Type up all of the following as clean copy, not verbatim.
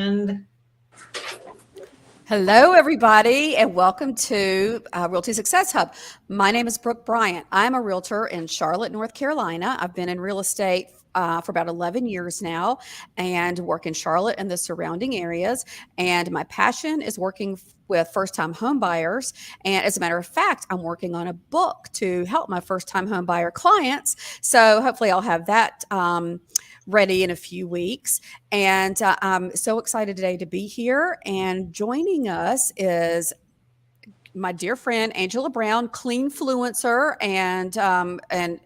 and Hello, everybody, and welcome to Realty Success Hub. My name is Brooke Bryant. I'm a realtor in Charlotte, North Carolina. I've been in real estate for about 11 years now and work in Charlotte and the surrounding areas. And my passion is working with first-time home buyers. And as a matter of fact, I'm working on a book to help my first-time home buyer clients. So hopefully I'll have that ready in a few weeks. And I'm so excited today to be here. And joining us is my dear friend Angela Brown, clean fluencer and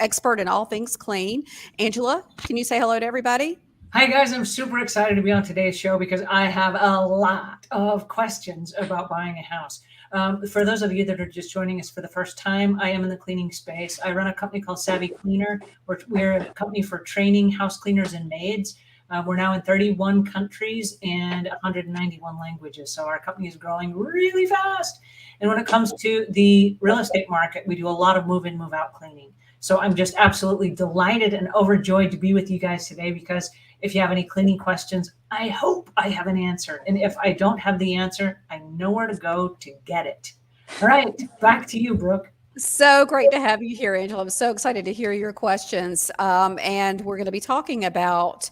expert in all things clean. Angela, can you say hello to everybody? hi guys, I'm super excited to be on today's show because I have a lot of questions about buying a house. For those of you that are just joining us for the first time, I am in the cleaning space. I run a company called Savvy Cleaner. We're a company for training house cleaners and maids. We're now in 31 countries and 191 languages. So our company is growing really fast. And when it comes to the real estate market, we do a lot of move in, move out cleaning. So I'm just absolutely delighted and overjoyed to be with you guys today because if you have any cleaning questions, I hope I have an answer. And if I don't have the answer, I know where to go to get it. All right, back to you, Brooke. So great to have you here, Angela. I'm so excited to hear your questions. And we're going to be talking about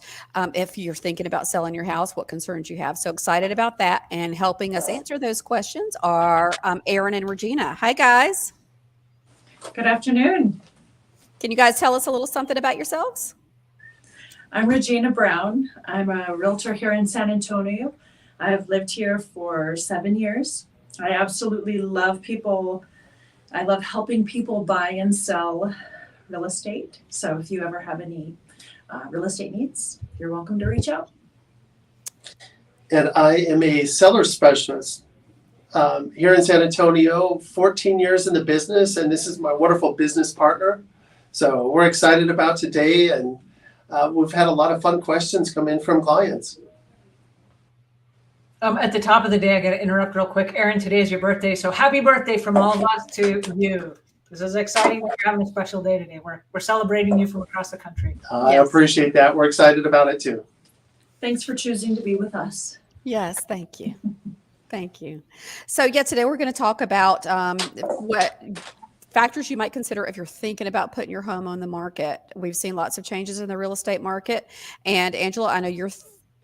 if you're thinking about selling your house, what concerns you have. So excited about that. And helping us answer those questions are Aaron and Regina. Hi, guys. Good afternoon. Can you guys tell us a little something about yourselves? I'm Regina Brown. I'm a realtor here in San Antonio. I have lived here for 7 years. I absolutely love people. I love helping people buy and sell real estate. So if you ever have any real estate needs, you're welcome to reach out. And I am a seller specialist here in San Antonio, 14 years in the business, and this is my wonderful business partner. So we're excited about today, and we've had a lot of fun questions come in from clients. At the top of the day, I got to interrupt real quick. Aaron, today is your birthday, so happy birthday from all of us to you. This is exciting. We're having a special day today. We're celebrating you from across the country. I appreciate that. We're excited about it too. Thanks for choosing to be with us. Yes, thank you. Thank you. So yeah, today we're going to talk about what factors you might consider if you're thinking about putting your home on the market. We've seen lots of changes in the real estate market. And Angela, I know you're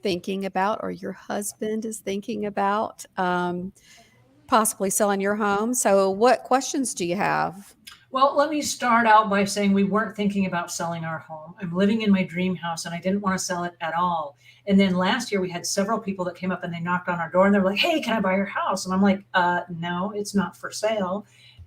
thinking about, or your husband is thinking about possibly selling your home. So what questions do you have? Well, let me start out by saying we weren't thinking about selling our home. I'm living in my dream house and I didn't want to sell it at all. And then last year we had several people that came up and they knocked on our door and they were like, hey, can I buy your house? And I'm like, no, it's not for sale.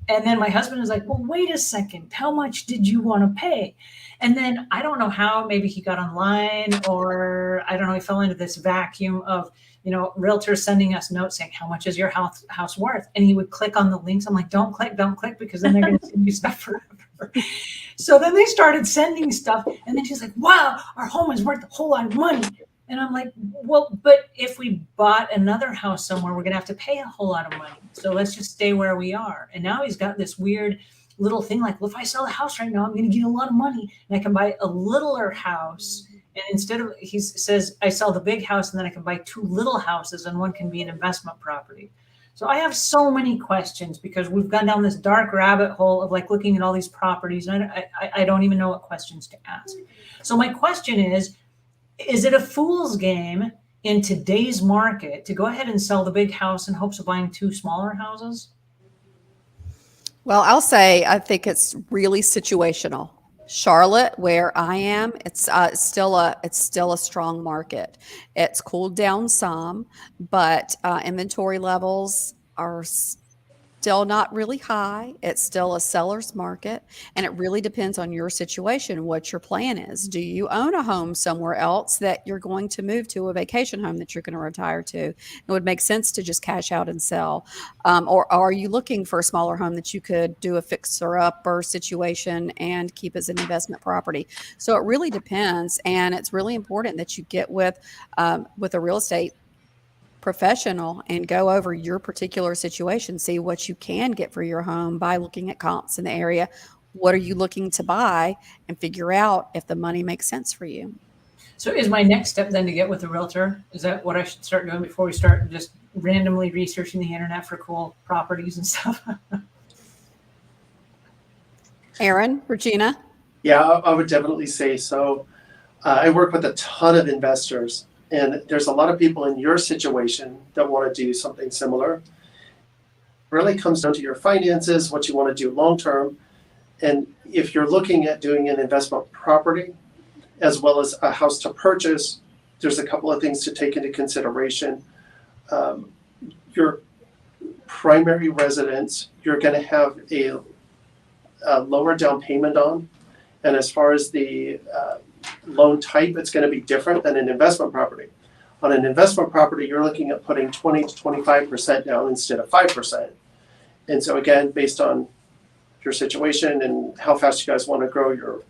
And then my husband is like, well, wait a second. How much did you want to pay? And then I don't know how, maybe he got online or I don't know, he fell into this vacuum of, realtors sending us notes saying, how much is your house worth? And he would click on the links. I'm like, don't click because then they're going to send you stuff forever. So then they started sending stuff. And then she's like, wow, our home is worth a whole lot of money. And I'm like, well, but if we bought another house somewhere, we're going to have to pay a whole lot of money. So let's just stay where we are. And now he's got this weird little thing like, well, if I sell the house right now, I'm going to get a lot of money and I can buy a littler house. And instead of, he says, I sell the big house and then I can buy 2 little houses and one can be an investment property. So I have so many questions because we've gone down this dark rabbit hole of like looking at all these properties. And I don't even know what questions to ask. So my question is it a fool's game in today's market to go ahead and sell the big house in hopes of buying 2 smaller houses? Well, I'll say I think it's really situational. Charlotte, where I am, it's still a strong market. It's cooled down some, but inventory levels are still not really high. It's still a seller's market, and it really depends on your situation, what your plan is. Do you own a home somewhere else that you're going to move to, a vacation home that you're going to retire to? It would make sense to just cash out and sell. Or are you looking for a smaller home that you could do a fixer-upper situation and keep as an investment property? So it really depends, and it's really important that you get with a real estate professional and go over your particular situation, see what you can get for your home by looking at comps in the area. What are you looking to buy, and figure out if the money makes sense for you. So is my next step then to get with a realtor? Is that what I should start doing before we start just randomly researching the internet for cool properties and stuff? Aaron, Regina? Yeah, I would definitely say so. I work with a ton of investors, and there's a lot of people in your situation that want to do something similar. It really comes down to your finances, what you want to do long term. And if you're looking at doing an investment property as well as a house to purchase, there's a couple of things to take into consideration. Your primary residence, you're going to have a lower down payment on. And as far as the loan type, it's going to be different than an investment property. On an investment property, you're looking at putting 20 to 25% down instead of 5%. And so again, based on your situation and how fast you guys want to grow your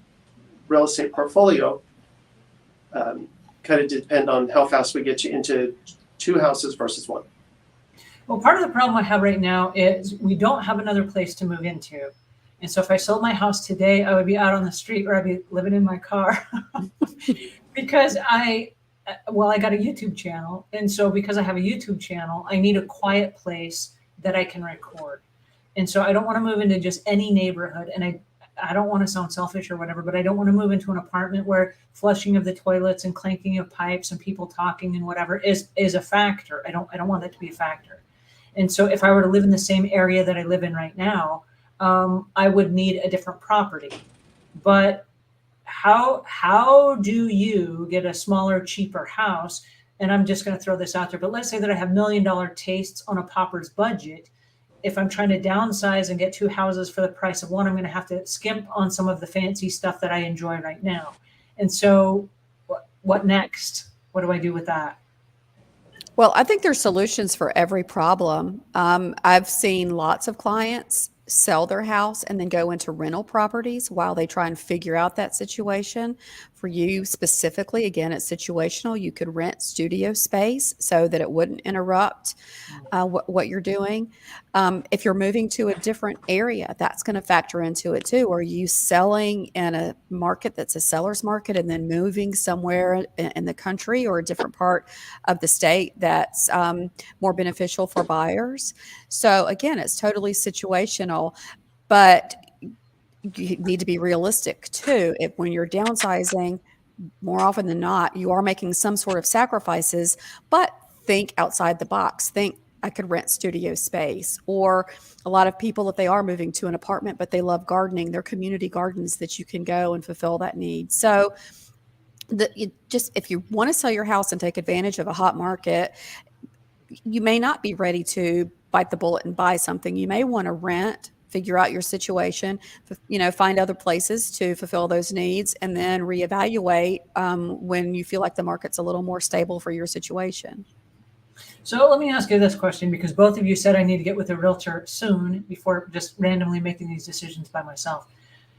real estate portfolio, kind of depend on how fast we get you into 2 houses versus 1. Well, part of the problem I have right now is we don't have another place to move into. And so if I sold my house today, I would be out on the street or I'd be living in my car because I got a YouTube channel. And so because I have a YouTube channel, I need a quiet place that I can record. And so I don't want to move into just any neighborhood. And I don't want to sound selfish or whatever, but I don't want to move into an apartment where flushing of the toilets and clanking of pipes and people talking and whatever is a factor. I don't want that to be a factor. And so if I were to live in the same area that I live in right now, I would need a different property. But how do you get a smaller, cheaper house? And I'm just going to throw this out there, but let's say that I have $1 million tastes on a pauper's budget. If I'm trying to downsize and get 2 houses for the price of 1, I'm going to have to skimp on some of the fancy stuff that I enjoy right now. And so what next? What do I do with that? Well, I think there's solutions for every problem. I've seen lots of clients sell their house and then go into rental properties while they try and figure out that situation. For you specifically, again, it's situational. You could rent studio space so that it wouldn't interrupt what you're doing. If you're moving to a different area, that's going to factor into it too. Are you selling in a market that's a seller's market and then moving somewhere in the country or a different part of the state that's more beneficial for buyers? So again, it's totally situational, but you need to be realistic too. When you're downsizing, more often than not, you are making some sort of sacrifices, but think outside the box. Think, I could rent studio space. Or a lot of people, if they are moving to an apartment, but they love gardening, they're community gardens that you can go and fulfill that need. So if you want to sell your house and take advantage of a hot market, you may not be ready to bite the bullet and buy something. You may want to rent, figure out your situation, find other places to fulfill those needs, and then reevaluate when you feel like the market's a little more stable for your situation. So let me ask you this question, because both of you said I need to get with a realtor soon before just randomly making these decisions by myself.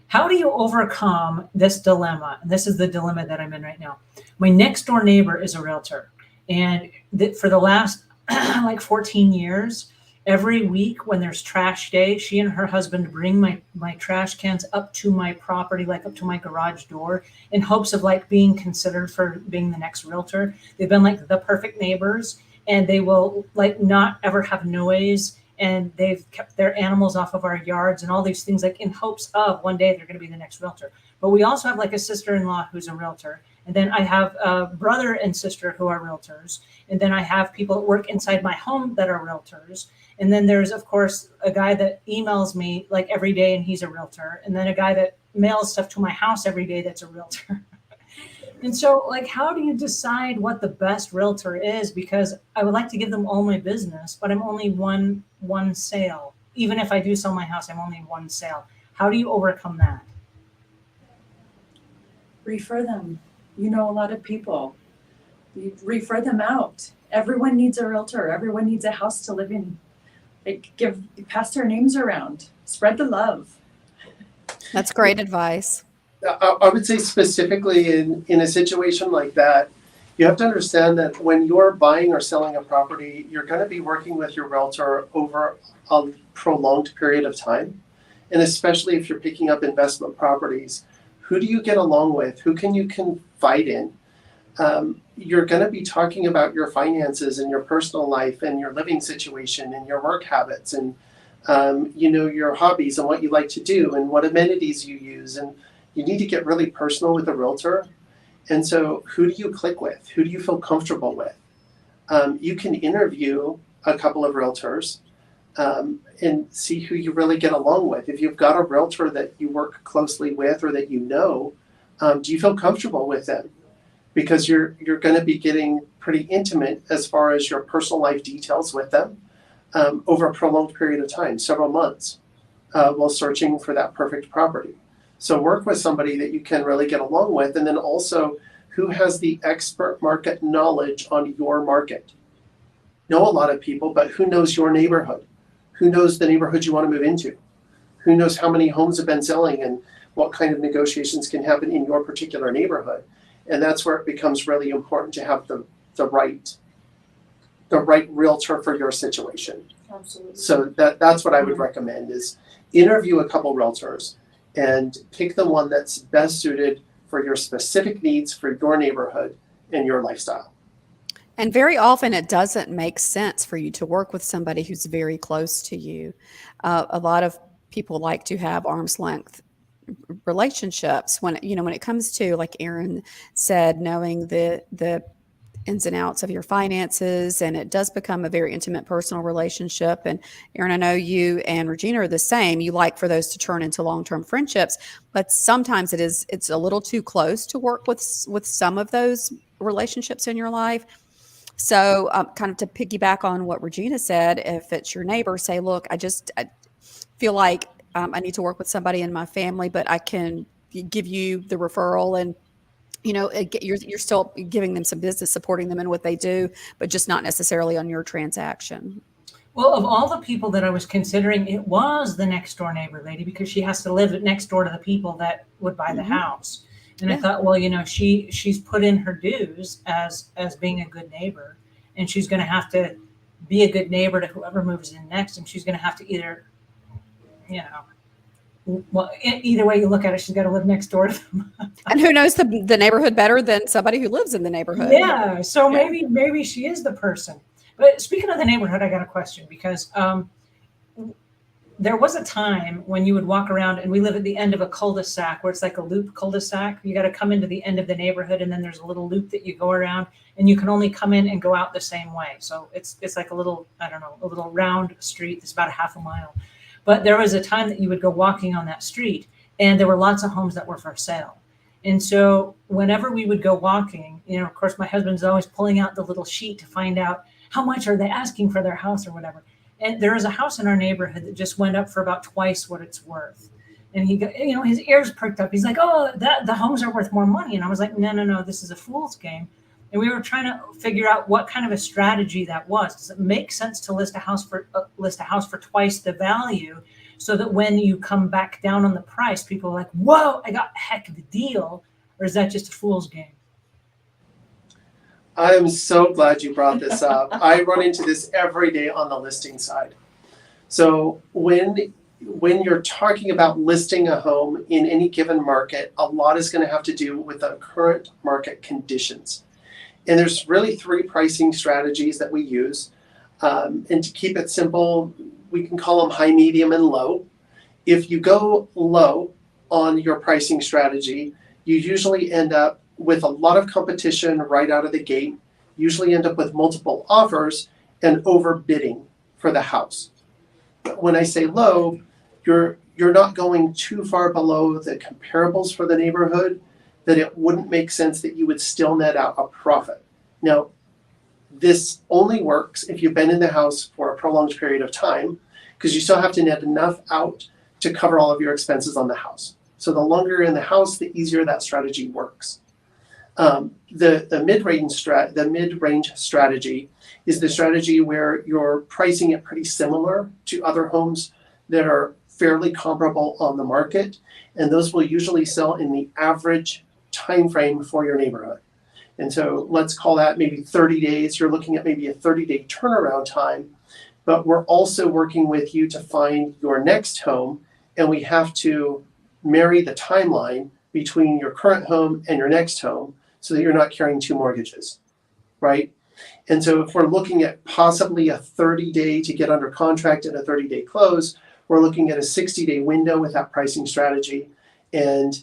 How do you overcome this dilemma? And this is the dilemma that I'm in right now. My next door neighbor is a realtor. And for the last like 14 years, every week when there's trash day, she and her husband bring my trash cans up to my property, like up to my garage door, in hopes of like being considered for being the next realtor. They've been like the perfect neighbors, and they will like not ever have noise. And they've kept their animals off of our yards and all these things, like in hopes of one day they're going to be the next realtor. But we also have like a sister-in-law who's a realtor. And then I have a brother and sister who are realtors. And then I have people that work inside my home that are realtors. And then there's, of course, a guy that emails me like every day and he's a realtor. And then a guy that mails stuff to my house every day that's a realtor. And so, like, how do you decide what the best realtor is? Because I would like to give them all my business, but I'm only one sale. Even if I do sell my house, I'm only one sale. How do you overcome that? Refer them. You know a lot of people. You refer them out. Everyone needs a realtor. Everyone needs a house to live in. Like, pass their names around. Spread the love. That's great advice. I would say specifically in a situation like that, you have to understand that when you're buying or selling a property, you're going to be working with your realtor over a prolonged period of time. And especially if you're picking up investment properties, who do you get along with? Who can you confide in? you're going to be talking about your finances and your personal life and your living situation and your work habits and your hobbies and what you like to do and what amenities you use. And you need to get really personal with a realtor. And so who do you click with? Who do you feel comfortable with? You can interview a couple of realtors and see who you really get along with. If you've got a realtor that you work closely with or that do you feel comfortable with them? Because you're going to be getting pretty intimate as far as your personal life details with them over a prolonged period of time, several months, while searching for that perfect property. So work with somebody that you can really get along with, and then also who has the expert market knowledge on your market. Know a lot of people, but who knows your neighborhood? Who knows the neighborhood you want to move into? Who knows how many homes have been selling and what kind of negotiations can happen in your particular neighborhood? And that's where it becomes really important to have the right realtor for your situation. Absolutely. So that's what I would recommend is interview a couple realtors and pick the one that's best suited for your specific needs for your neighborhood and your lifestyle. And very often it doesn't make sense for you to work with somebody who's very close to you. A lot of people like to have arm's length relationships when it comes to, like Aaron said, knowing the ins and outs of your finances, and it does become a very intimate personal relationship. And Aaron, I know you and Regina are the same. You like for those to turn into long-term friendships, but sometimes it's a little too close to work with some of those relationships in your life. So kind of to piggyback on what Regina said, if it's your neighbor, say, look, I feel like I need to work with somebody in my family, but I can give you the referral, and you're still giving them some business, supporting them in what they do, but just not necessarily on your transaction. Well, of all the people that I was considering, it was the next door neighbor lady, because she has to live next door to the people that would buy the house. And I thought, well, she's put in her dues as being a good neighbor, and she's going to have to be a good neighbor to whoever moves in next, and she's going to have to either, well, either way you look at it, she's got to live next door to them. And who knows the neighborhood better than somebody who lives in the neighborhood? Yeah, so maybe she is the person. But speaking of the neighborhood, I got a question, because there was a time when you would walk around, and we live at the end of a cul-de-sac where it's like a loop cul-de-sac. You got to come into the end of the neighborhood, and then there's a little loop that you go around, and you can only come in and go out the same way. So it's like a little round street. It's about a half a mile. But there was a time that you would go walking on that street, and there were lots of homes that were for sale. And so whenever we would go walking, of course, my husband's always pulling out the little sheet to find out how much are they asking for their house or whatever. And there is a house in our neighborhood that just went up for about twice what it's worth. And he got, his ears perked up. He's like, oh, the homes are worth more money. And I was like, no, this is a fool's game. And we were trying to figure out what kind of a strategy that was. Does it make sense to list a house for twice the value, so that when you come back down on the price, people are like, whoa, I got a heck of a deal? Or is that just a fool's game? I am so glad you brought this up. I run into this every day on the listing side. So when you're talking about listing a home in any given market, a lot is going to have to do with the current market conditions. And there's really three pricing strategies that we use. And to keep it simple, we can call them high, medium, and low. If you go low on your pricing strategy, you usually end up with a lot of competition right out of the gate, usually end up with multiple offers and overbidding for the house. But when I say low, you're not going too far below the comparables for the neighborhood that it wouldn't make sense that you would still net out a profit. Now, this only works if you've been in the house for a prolonged period of time, because you still have to net enough out to cover all of your expenses on the house. So the longer you're in the house, the easier that strategy works. The mid-range strategy is the strategy where you're pricing it pretty similar to other homes that are fairly comparable on the market, and those will usually sell in the average time frame for your neighborhood. And so let's call that maybe 30 days. You're looking at maybe a 30-day turnaround time, but we're also working with you to find your next home, and we have to marry the timeline between your current home and your next home so that you're not carrying two mortgages, right? And so if we're looking at possibly a 30-day to get under contract and a 30-day close, we're looking at a 60-day window with that pricing strategy. And,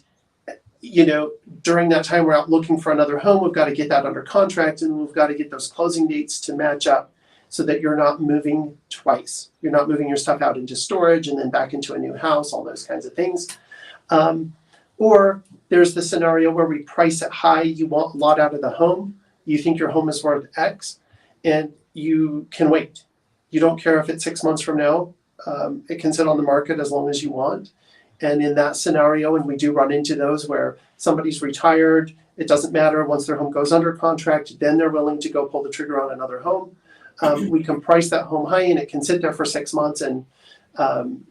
you know, during that time, we're out looking for another home. We've got to get that under contract, and we've got to get those closing dates to match up so that you're not moving twice. You're not moving your stuff out into storage and then back into a new house, all those kinds of things. Or there's the scenario where we price it high. You want a lot out of the home. You think your home is worth X, and you can wait. You don't care if it's 6 months from now. It can sit on the market as long as you want. And in that scenario, and we do run into those where somebody's retired, it doesn't matter. Once their home goes under contract, then they're willing to go pull the trigger on another home. We can price that home high, and it can sit there for 6 months, and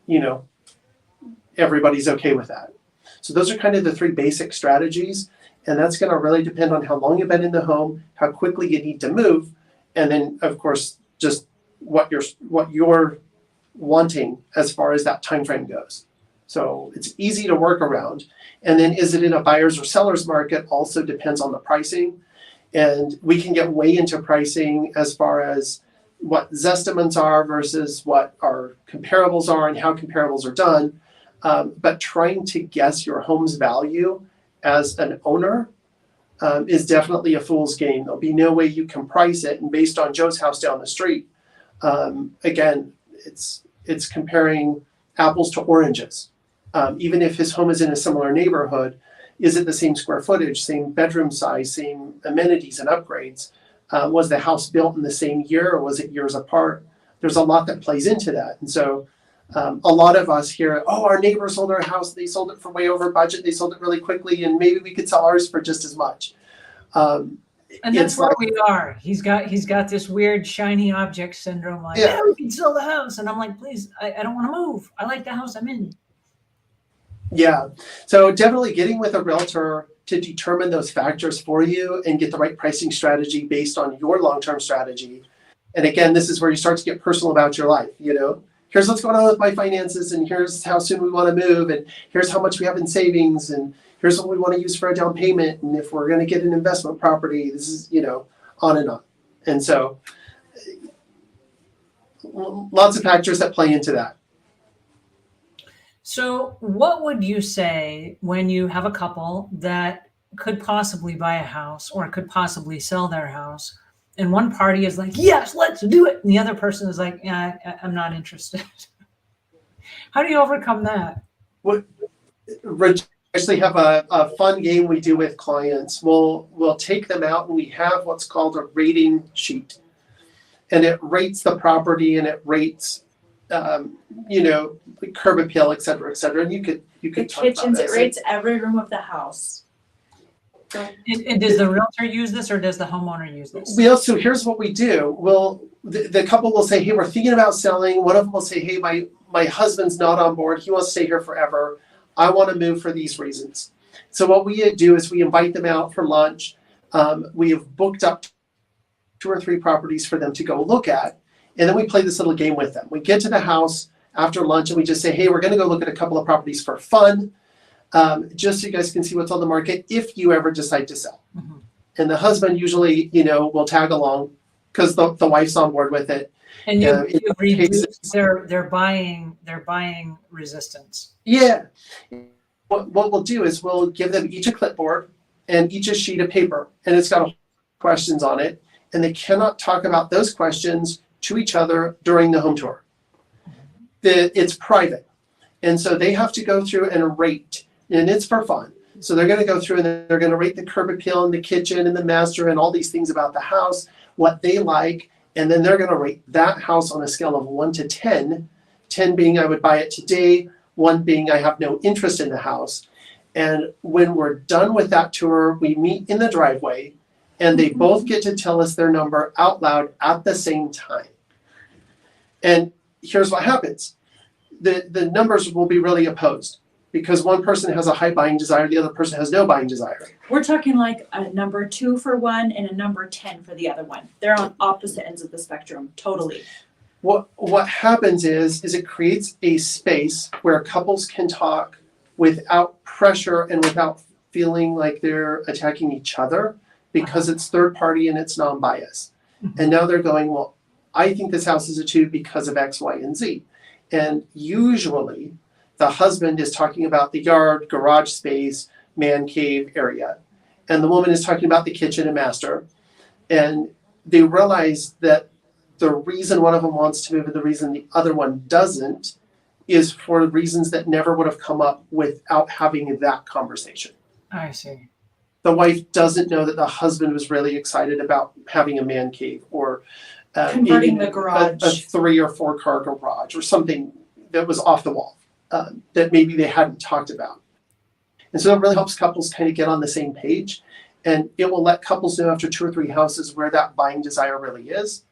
you know, everybody's okay with that. So those are kind of the three basic strategies, and that's going to really depend on how long you've been in the home, how quickly you need to move, and then of course just what you're wanting as far as that time frame goes. So it's easy to work around. And then is it in a buyer's or seller's market also depends on the pricing. And we can get way into pricing as far as what Zestimates are versus what our comparables are and how comparables are done. But trying to guess your home's value as an owner is definitely a fool's game. There'll be no way you can price it. And based on Joe's house down the street, again, it's comparing apples to oranges. Even if his home is in a similar neighborhood, is it the same square footage, same bedroom size, same amenities and upgrades? Was the house built in the same year, or was it years apart? There's a lot that plays into that. And so a lot of us hear, oh, our neighbor sold our house, they sold it for way over budget, they sold it really quickly, and maybe we could sell ours for just as much. And that's where we are. He's got this weird shiny object syndrome, like, Yeah. we can sell the house. And I'm like, please, I don't want to move. I like the house I'm in. Yeah. So definitely getting with a realtor to determine those factors for you and get the right pricing strategy based on your long-term strategy. And again, this is where you start to get personal about your life. You know, here's what's going on with my finances, and here's how soon we want to move, and here's how much we have in savings, and here's what we want to use for a down payment. And if we're going to get an investment property, this is, you know, on and on. And so lots of factors that play into that. So what would you say when you have a couple that could possibly buy a house or could possibly sell their house, and one party is like, yes, let's do it, and the other person is like, yeah, I'm not interested? How do you overcome that? We actually have a fun game we do with clients. We'll take them out, and we have what's called a rating sheet, and it rates the property, and it rates you know, curb appeal, et cetera, and you could The talk about kitchens, it this. rates every room of the house. And does the realtor use this, or does the homeowner use this? We also, here's what we do. The couple will say, hey, we're thinking about selling. One of them will say, hey, my husband's not on board. He wants to stay here forever. I want to move for these reasons. So what we do is we invite them out for lunch. We have booked up 2 or 3 properties for them to go look at. And then we play this little game with them. We get to the house after lunch, and we just say, hey, we're going to go look at a couple of properties for fun, just so you guys can see what's on the market if you ever decide to sell. Mm-hmm. And the husband usually, you know, will tag along because the wife's on board with it. And you reduce their buying resistance. Yeah. What we'll do is we'll give them each a clipboard and each a sheet of paper, and it's got questions on it, and they cannot talk about those questions to each other during the home tour. It's private. And so they have to go through and rate, and it's for fun. So they're going to go through and they're going to rate the curb appeal and the kitchen and the master and all these things about the house, what they like, and then they're going to rate that house on a scale of 1 to 10, 10 being I would buy it today, 1 being I have no interest in the house. And when we're done with that tour, we meet in the driveway, and they both get to tell us their number out loud at the same time. And here's what happens. The numbers will be really opposed because one person has a high buying desire, the other person has no buying desire. We're talking like a number 2 for one and a number 10 for the other one. They're on opposite ends of the spectrum, totally. What happens is it creates a space where couples can talk without pressure and without feeling like they're attacking each other because it's third party and it's non-biased. And now they're going, well, I think this house is a 2 because of X, Y, and Z. And usually the husband is talking about the yard, garage space, man cave area. And the woman is talking about the kitchen and master. And they realize that the reason one of them wants to move and the reason the other one doesn't is for reasons that never would have come up without having that conversation. I see. The wife doesn't know that the husband was really excited about having a man cave or Converting even the garage. a 3 or 4 car garage or something that was off the wall that maybe they hadn't talked about. And so it really helps couples kind of get on the same page, and it will let couples know after 2 or 3 houses where that buying desire really is,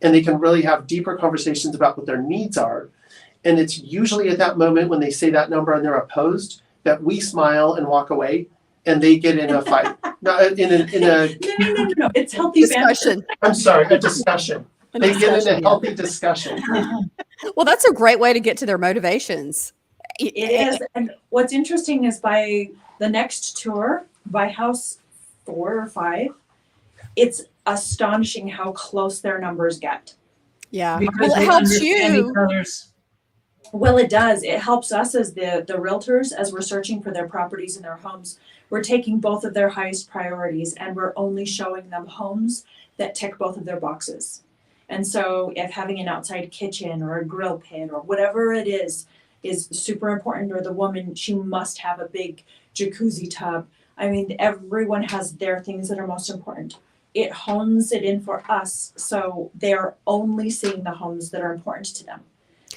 and they can really have deeper conversations about what their needs are. And it's usually at that moment when they say that number and they're opposed that we smile and walk away, and they get in a fight. Not in a No. It's healthy Discussion. I'm sorry, a discussion. They get in a Discussion, yeah. healthy discussion. Well, that's a great way to get to their motivations. It is. And what's interesting is by the next tour, by house 4 or 5, it's astonishing how close their numbers get. Yeah. Because Well, it they helps understand you. each other's. Well, it does. It helps us as the realtors as we're searching for their properties and their homes. We're taking both of their highest priorities and we're only showing them homes that tick both of their boxes. And so if having an outside kitchen or a grill pit or whatever it is super important, or the woman, she must have a big jacuzzi tub. I mean, everyone has their things that are most important. It hones it in for us, so they're only seeing the homes that are important to them.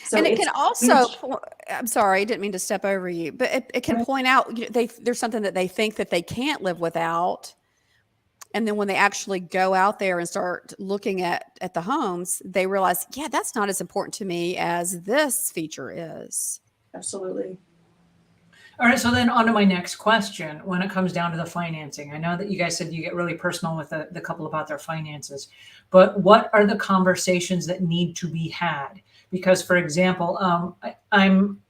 So And it it's can also, huge. I'm sorry, I didn't mean to step over you, but it can point out there's something that they think that they can't live without. And then when they actually go out there and start looking at the homes, they realize, yeah, that's not as important to me as this feature is. Absolutely. All right, so then on to my next question. When it comes down to the financing, I know that you guys said you get really personal with the couple about their finances, but what are the conversations that need to be had? Because, for example, I'm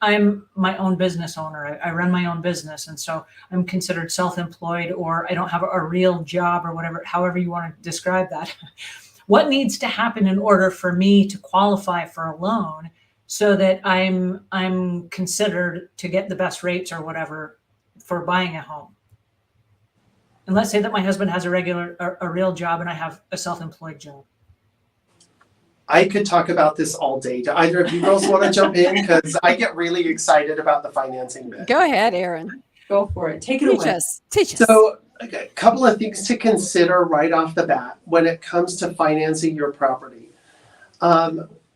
my own business owner. I run my own business, and so I'm considered self-employed, or I don't have a real job, or whatever, however you want to describe that. What needs to happen in order for me to qualify for a loan so that I'm considered to get the best rates or whatever for buying a home? And let's say that my husband has a real job and I have a self-employed job. I could talk about this all day. Do either of you girls want to jump in? Because I get really excited about the financing bit. Go ahead, Erin. Go for it. Take it Teach away. us. Teach us. So a couple of things to consider right off the bat when it comes to financing your property.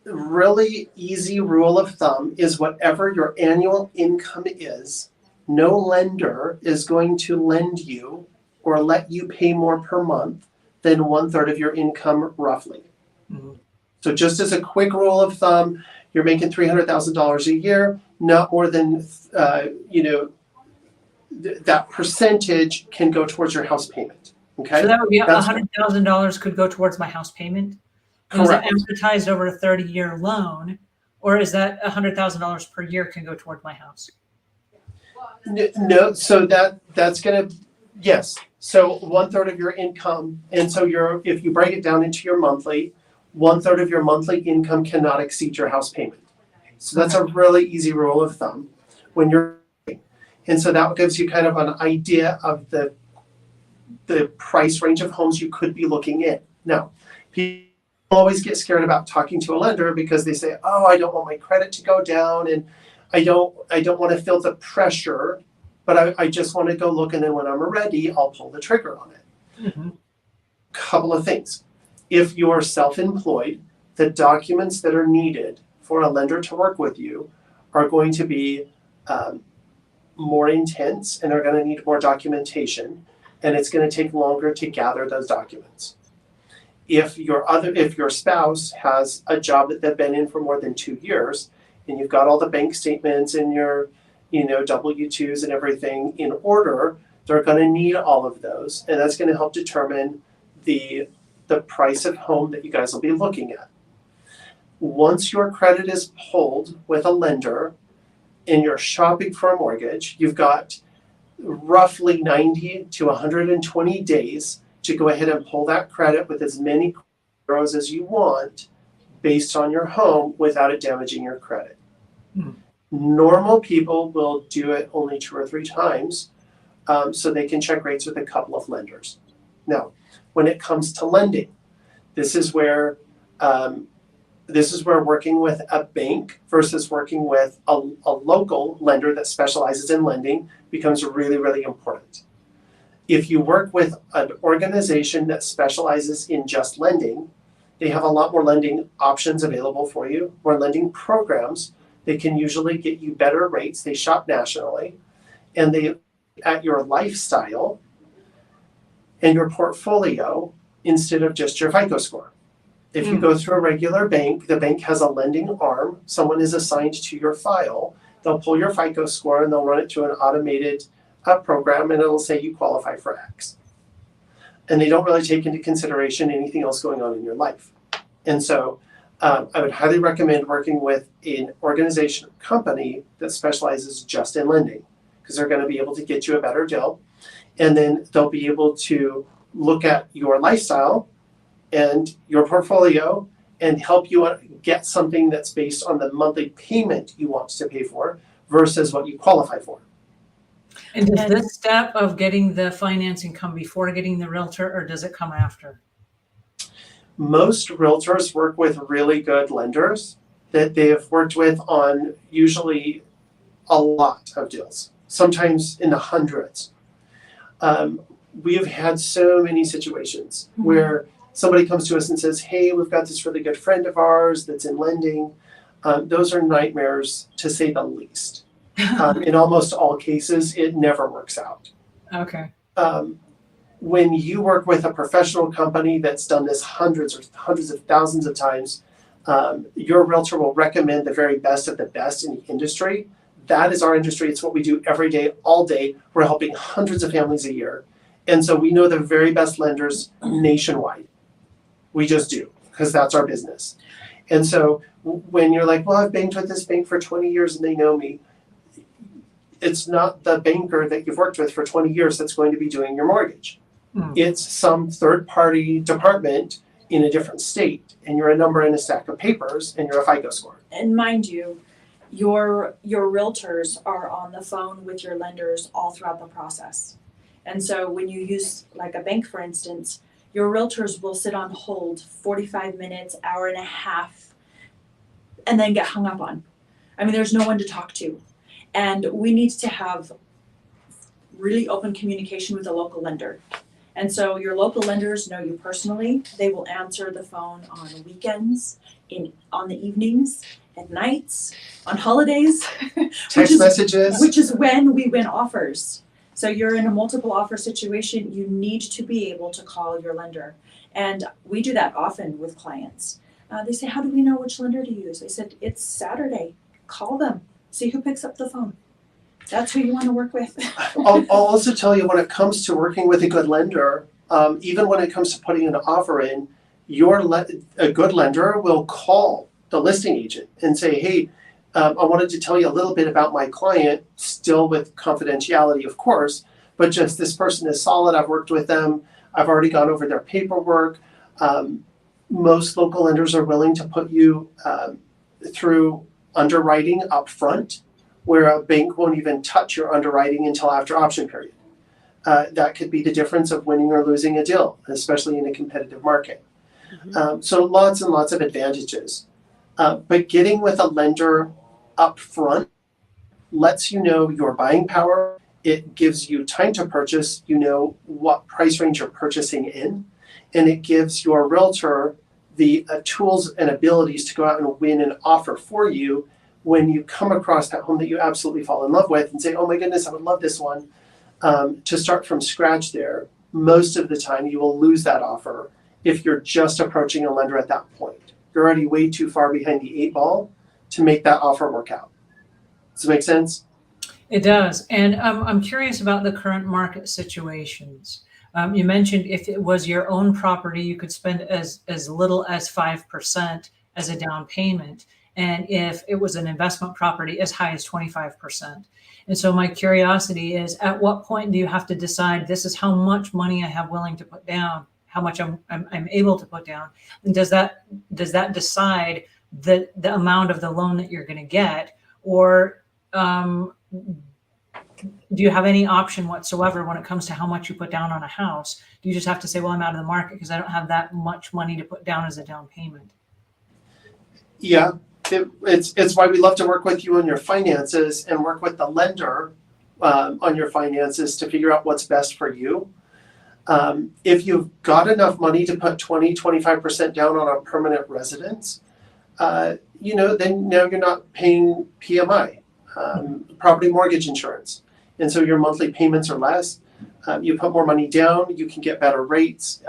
Really easy rule of thumb is whatever your annual income is, no lender is going to lend you or let you pay more per month than 1/3 of your income roughly. Mhm. So just as a quick rule of thumb, you're making $300,000 a year, not more than, that percentage can go towards your house payment, okay? So that would be That's- $100,000 could go towards my house payment? And is that Correct. amortized over a 30-year loan, or is that $100,000 per year can go toward my house? No, so that's gonna, yes. So 1/3 of your income, and so if you break it down into your monthly, 1/3 of your monthly income cannot exceed your house payment. So that's a really easy rule of thumb when you're, and so that gives you kind of an idea of the price range of homes you could be looking at. Now, people always get scared about talking to a lender because they say, oh, I don't want my credit to go down, and I don't want to feel the pressure, but I just want to go look, and then when I'm ready, I'll pull the trigger on it. Mm-hmm. Couple of things. If you're self-employed, the documents that are needed for a lender to work with you are going to be more intense and are going to need more documentation, and it's going to take longer to gather those documents. If your spouse has a job that they've been in for more than 2 years, and you've got all the bank statements and your W-2s and everything in order, they're going to need all of those, and that's going to help determine the price of home that you guys will be looking at. Once your credit is pulled with a lender and you're shopping for a mortgage, you've got roughly 90 to 120 days to go ahead and pull that credit with as many zeros as you want based on your home without it damaging your credit. Normal people will do it only 2 or 3 times, so they can check rates with a couple of lenders. Now, when it comes to lending, this is where working with a bank versus working with a local lender that specializes in lending becomes really, really important. If you work with an organization that specializes in just lending, they have a lot more lending options available for you, more lending programs. They can usually get you better rates. They shop nationally, and they at your lifestyle and your portfolio instead of just your FICO score. If you go through a regular bank, the bank has a lending arm. Someone is assigned to your file. They'll pull your FICO score and they'll run it through an automated program, and it'll say you qualify for X. And they don't really take into consideration anything else going on in your life. And so I would highly recommend working with an organization or company that specializes just in lending, because they're going to be able to get you a better deal. And then they'll be able to look at your lifestyle and your portfolio and help you get something that's based on the monthly payment you want to pay for versus what you qualify for. And does this step of getting the financing come before getting the realtor, or does it come after? Most realtors work with really good lenders that they have worked with on usually a lot of deals, sometimes in the hundreds. We have had so many situations where somebody comes to us and says, hey, we've got this really good friend of ours that's in lending. Those are nightmares, to say the least. In almost all cases, it never works out. Okay. When you work with a professional company that's done this hundreds of thousands of times, your realtor will recommend the very best of the best in the industry. That is our industry. It's what we do every day, all day. We're helping hundreds of families a year. And so we know the very best lenders nationwide. We just do, because that's our business. And so when you're like, well, I've banked with this bank for 20 years and they know me, it's not the banker that you've worked with for 20 years that's going to be doing your mortgage. It's some third-party department in a different state, and you're a number in a stack of papers, and you're a FICO score. And mind you, your realtors are on the phone with your lenders all throughout the process. And so when you use like a bank, for instance, your realtors will sit on hold 45 minutes, hour and a half, and then get hung up on. I mean, there's no one to talk to. And we need to have really open communication with a local lender. And so your local lenders know you personally. They will answer the phone on weekends, on the evenings, at nights, on holidays. Text messages. Which is when we win offers. So you're in a multiple offer situation, you need to be able to call your lender. And we do that often with clients. They say, how do we know which lender to use? I said, it's Saturday. Call them. See who picks up the phone. That's who you want to work with. I'll also tell you, when it comes to working with a good lender, even when it comes to putting an offer in, a good lender will call the listing agent and say, hey, I wanted to tell you a little bit about my client, still with confidentiality, of course, but just this person is solid. I've worked with them. I've already gone over their paperwork. Most local lenders are willing to put you through underwriting up front, where a bank won't even touch your underwriting until after option period. That could be the difference of winning or losing a deal, especially in a competitive market. So lots and lots of advantages. But getting with a lender up front lets you know your buying power. It gives you time to purchase. You know what price range you're purchasing in. And it gives your realtor the tools and abilities to go out and win an offer for you when you come across that home that you absolutely fall in love with and say, oh my goodness, I would love this one. To start from scratch there, most of the time you will lose that offer if you're just approaching a lender at that point. You're already way too far behind the 8 ball to make that offer work out. Does it make sense? It does. And I'm curious about the current market situations. You mentioned if it was your own property, you could spend as little as 5% as a down payment. and if it was an investment property, as high as 25%. And so my curiosity is, at what point do you have to decide this is how much money I have willing to put down, how much I'm able to put down, and does that decide the amount of the loan that you're going to get, or do you have any option whatsoever when it comes to how much you put down on a house? Do you just have to say, well, I'm out of the market because I don't have that much money to put down as a down payment? Yeah, it's why we love to work with you on your finances and work with the lender on your finances to figure out what's best for you. If you've got enough money to put 25% down on a permanent residence, then now you're not paying PMI, property mortgage insurance. And so your monthly payments are less. You put more money down, you can get better rates.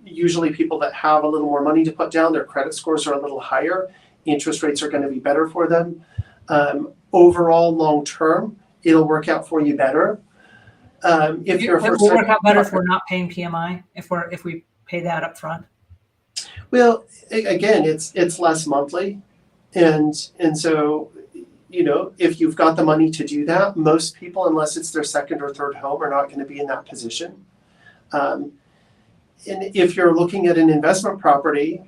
Usually people that have a little more money to put down, their credit scores are a little higher. Interest rates are going to be better for them. Overall, long term, it'll work out for you better. If you're It will work out better if we're not paying PMI, if we pay that up front. Well, again, it's less monthly, and so if you've got the money to do that, most people, unless it's their second or third home, are not going to be in that position. And if you're looking at an investment property,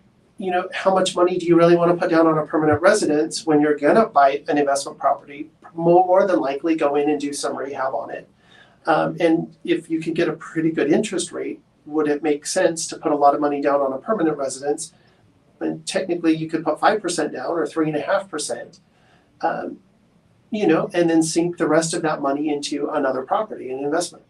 how much money do you really want to put down on a permanent residence when you're going to buy an investment property? More than likely go in and do some rehab on it. And if you can get a pretty good interest rate, would it make sense to put a lot of money down on a permanent residence? And technically you could put 5% down or 3.5%, and then sink the rest of that money into another property, an investment.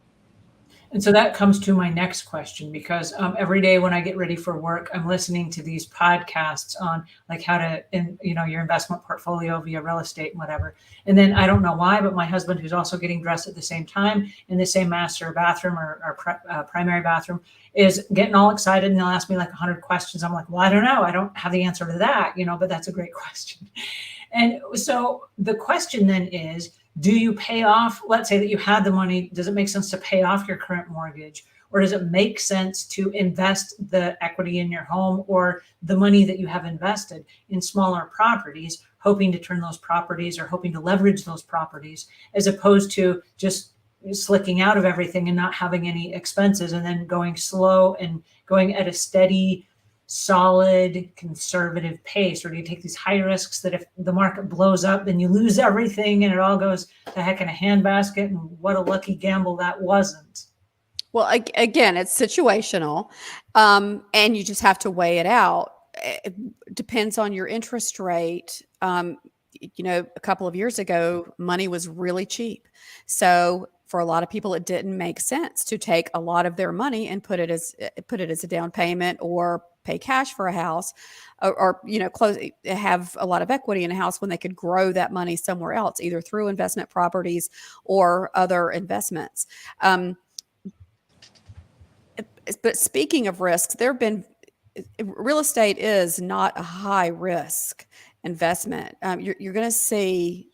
And so that comes to my next question, because every day when I get ready for work, I'm listening to these podcasts on like how to, your investment portfolio via real estate and whatever. And then I don't know why, but my husband, who's also getting dressed at the same time in the same master bathroom or primary bathroom, is getting all excited, and they'll ask me like 100 questions. I'm like, well, I don't know. I don't have the answer to that, but that's a great question. And so the question then is, do you pay off, let's say that you had the money, does it make sense to pay off your current mortgage? Or does it make sense to invest the equity in your home or the money that you have invested in smaller properties, hoping to turn those properties or hoping to leverage those properties, as opposed to just slicking out of everything and not having any expenses and then going slow and going at a steady, solid, conservative pace? Or do you take these high risks that if the market blows up, then you lose everything and it all goes to heck in a handbasket? And what a lucky gamble that wasn't. Well, again, it's situational, and you just have to weigh it out. It depends on your interest rate. A couple of years ago, money was really cheap. So for a lot of people, it didn't make sense to take a lot of their money and put it as a down payment or pay cash for a house, or have a lot of equity in a house when they could grow that money somewhere else, either through investment properties or other investments. But speaking of risks, real estate is not a high risk investment. You're going to see,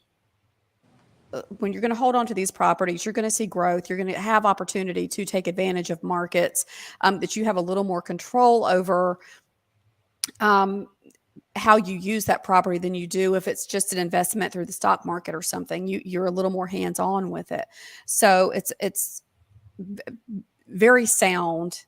when you're going to hold on to these properties, you're going to see growth. You're going to have opportunity to take advantage of markets that you have a little more control over how you use that property than you do if it's just an investment through the stock market or something. You're a little more hands-on with it. So it's very sound.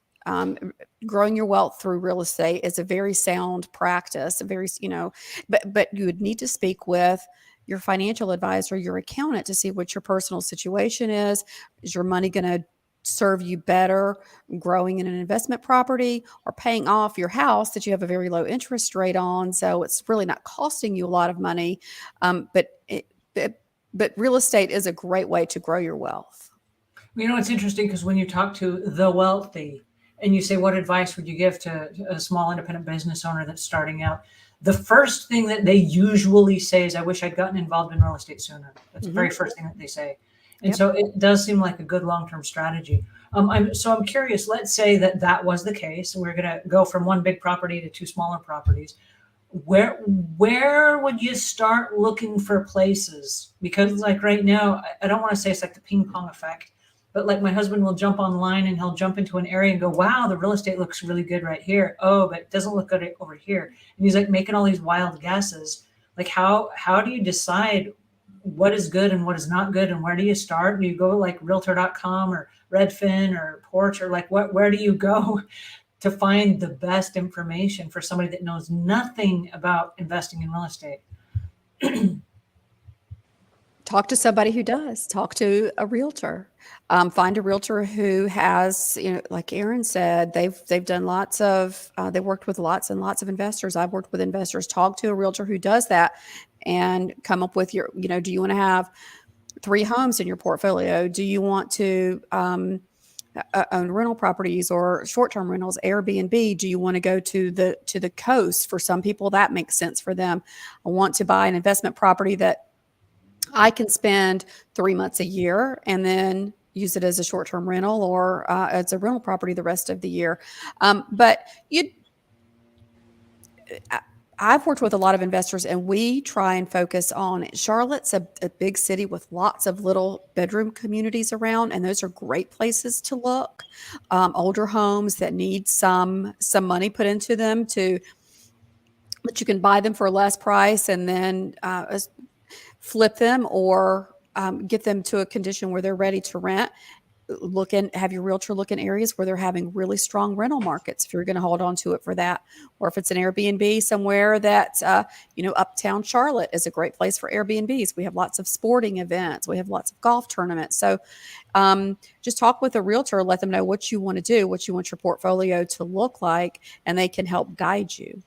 Growing your wealth through real estate is a very sound practice, but you would need to speak with your financial advisor, your accountant, to see what your personal situation is. Is your money going to serve you better growing in an investment property or paying off your house that you have a very low interest rate on? So it's really not costing you a lot of money. But real estate is a great way to grow your wealth. It's interesting because when you talk to the wealthy and you say, what advice would you give to a small independent business owner that's starting out? The first thing that they usually say is, I wish I'd gotten involved in real estate sooner. That's the very first thing that they say. And so it does seem like a good long-term strategy. I'm curious, let's say that was the case, and we're going to go from one big property to two smaller properties. Where would you start looking for places? Because like right now, I don't want to say it's like the ping pong effect, but like my husband will jump online and he'll jump into an area and go, wow, the real estate looks really good right here. Oh, but it doesn't look good over here. And he's like making all these wild guesses. Like how do you decide what is good and what is not good, and where do you start? Do you go like realtor.com or Redfin or Porch, or like where do you go to find the best information for somebody that knows nothing about investing in real estate? Talk to somebody who does. Talk to a realtor. Find a realtor who has, like Aaron said, they've done lots of. They worked with lots and lots of investors. I've worked with investors. Talk to a realtor who does that, and come up with your. Do you want to have 3 homes in your portfolio? Do you want to own rental properties or short-term rentals, Airbnb? Do you want to go to the coast? For some people, that makes sense for them. I want to buy an investment property that I can spend 3 months a year and then use it as a short-term rental or as a rental property the rest of the year. But I've worked with a lot of investors, and we try and focus on Charlotte's a big city with lots of little bedroom communities around, and those are great places to look. Older homes that need some money put into them that you can buy them for a less price and then flip them or get them to a condition where they're ready to rent. Have your realtor look in areas where they're having really strong rental markets if you're going to hold on to it for that. Or if it's an Airbnb somewhere that, uptown Charlotte is a great place for Airbnbs. We have lots of sporting events. We have lots of golf tournaments. So just talk with a realtor, let them know what you want to do, what you want your portfolio to look like, and they can help guide you.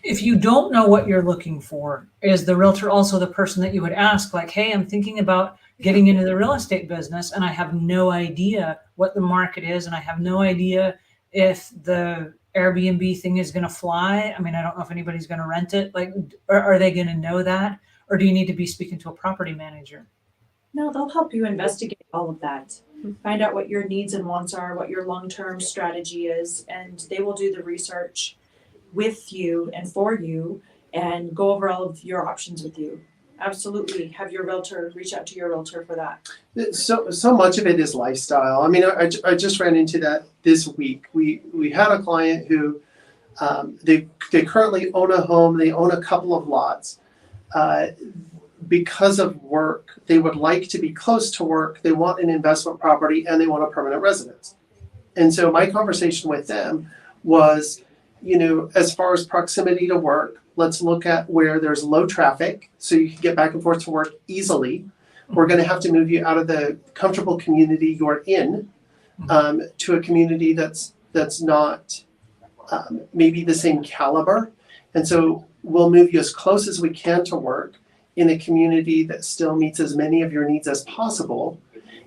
If you don't know what you're looking for, is the realtor also the person that you would ask, like, hey, I'm thinking about getting into the real estate business and I have no idea what the market is, and I have no idea if the Airbnb thing is going to fly. I mean, I don't know if anybody's going to rent it. Like, are they going to know that? Or do you need to be speaking to a property manager? No, they'll help you investigate all of that. Find out what your needs and wants are, what your long-term strategy is, and they will do the research with you and for you and go over all of your options with you. Absolutely. Have your realtor reach out to your realtor for that. So much of it is lifestyle. I mean, I just ran into that this week. We had a client who they currently own a home. They own a couple of lots. Because of work, they would like to be close to work. They want an investment property and they want a permanent residence. And so my conversation with them was, as far as proximity to work, let's look at where there's low traffic so you can get back and forth to work easily. We're going to have to move you out of the comfortable community you're in to a community that's not maybe the same caliber. And so we'll move you as close as we can to work in a community that still meets as many of your needs as possible.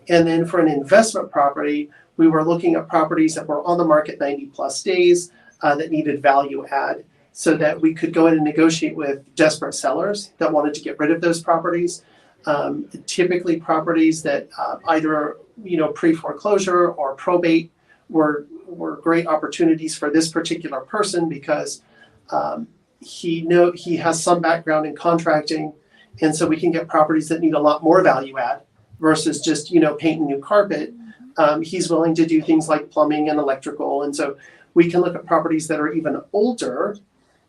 And then for an investment property, we were looking at properties that were on the market 90 plus days that needed value add, so that we could go in and negotiate with desperate sellers that wanted to get rid of those properties. Typically properties that either pre-foreclosure or probate were great opportunities for this particular person because he has some background in contracting, and so we can get properties that need a lot more value add versus just paint and new carpet. He's willing to do things like plumbing and electrical, and so we can look at properties that are even older.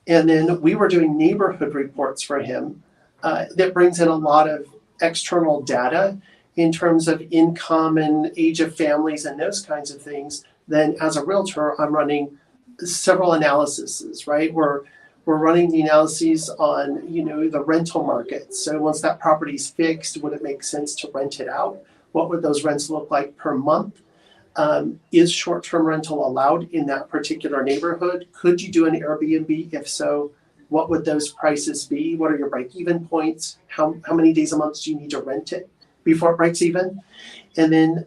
And then we were doing neighborhood reports for him that brings in a lot of external data in terms of income and age of families and those kinds of things. Then as a realtor, I'm running several analyses, right? We're running the analyses on, the rental market. So once that property's fixed, would it make sense to rent it out? What would those rents look like per month? Is short-term rental allowed in that particular neighborhood? Could you do an Airbnb? If so, what would those prices be? What are your break-even points? How many days a month do you need to rent it before it breaks even? And then,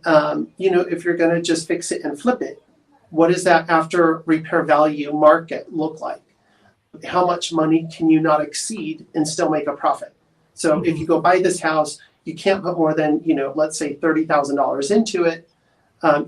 if you're going to just fix it and flip it, what does that after repair value market look like? How much money can you not exceed and still make a profit? So if you go buy this house, you can't put more than, let's say $30,000 into it.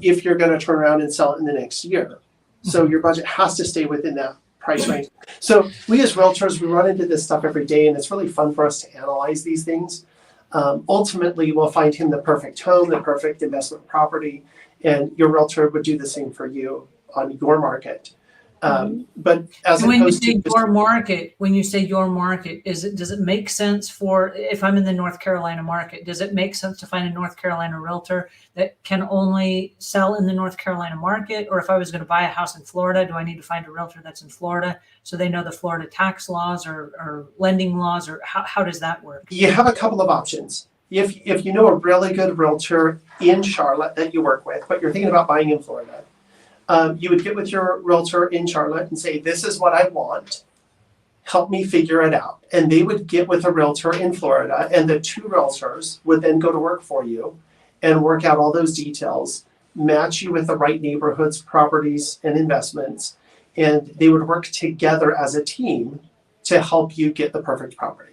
If you're going to turn around and sell it in the next year. So your budget has to stay within that price range. So we as realtors, we run into this stuff every day, and it's really fun for us to analyze these things. Ultimately, we'll find him the perfect home, the perfect investment property, and your realtor would do the same for you on your market. But as And when you opposed to say your market, does it make sense for, if I'm in the North Carolina market, does it make sense to find a North Carolina realtor that can only sell in the North Carolina market? Or if I was going to buy a house in Florida, do I need to find a realtor that's in Florida so they know the Florida tax laws or lending laws, or how does that work? you have a couple of options. If you know a really good realtor in Charlotte that you work with, but you're thinking about buying in Florida, you would get with your realtor in Charlotte and say, this is what I want. Help me figure it out. And they would get with a realtor in Florida, and the two realtors would then go to work for you and work out all those details, match you with the right neighborhoods, properties, and investments. And they would work together as a team to help you get the perfect property.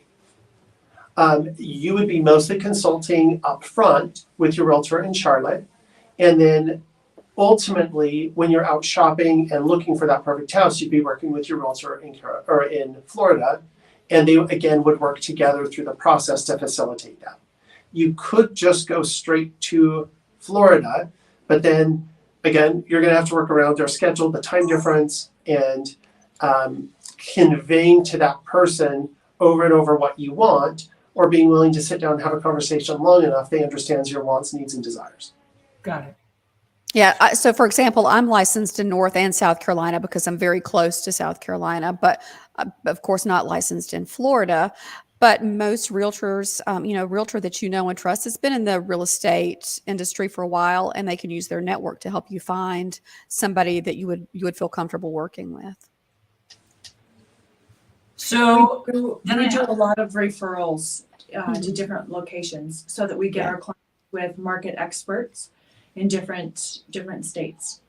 You would be mostly consulting up front with your realtor in Charlotte, and then ultimately, when you're out shopping and looking for that perfect house, you'd be working with your realtor in Florida, and they again would work together through the process to facilitate that. You could just go straight to Florida, but then again, you're going to have to work around their schedule, the time difference, and conveying to that person over and over what you want, or being willing to sit down and have a conversation long enough they understand your wants, needs, and desires. Got it. Yeah. So, for example, I'm licensed in North and South Carolina because I'm very close to South Carolina, but of course not licensed in Florida. But most realtors, realtor that you know and trust has been in the real estate industry for a while, and they can use their network to help you find somebody that you would feel comfortable working with. So we do a lot of referrals to different locations so that we get our clients with market experts in different states.